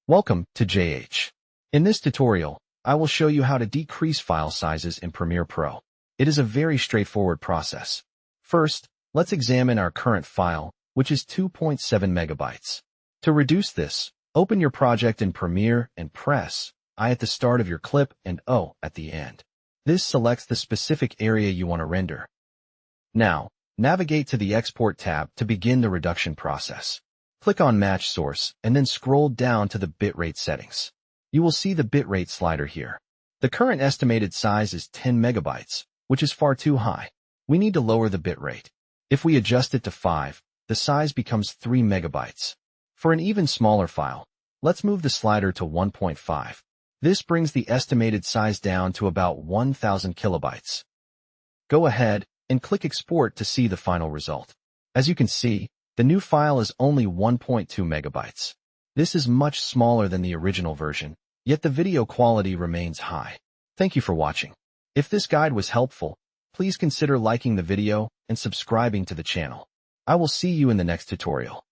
Welcome to JH. In this tutorial, I will show you how to decrease file sizes in Premiere Pro. It is a very straightforward process. First, let's examine our current file, which is 2.7 megabytes. To reduce this, open your project in Premiere and press I at the start of your clip and O at the end. This selects the specific area you want to render. Now, navigate to the Export tab to begin the reduction process. Click on Match Source and then scroll down to the bitrate settings. You will see the bitrate slider here. The current estimated size is 10 megabytes, which is far too high. We need to lower the bitrate. If we adjust it to 5, the size becomes 3 megabytes. For an even smaller file, let's move the slider to 1.5. This brings the estimated size down to about 1000 kilobytes. Go ahead and click Export to see the final result. As you can see, the new file is only 1.2 megabytes. This is much smaller than the original version, yet the video quality remains high. Thank you for watching. If this guide was helpful, please consider liking the video and subscribing to the channel. I will see you in the next tutorial.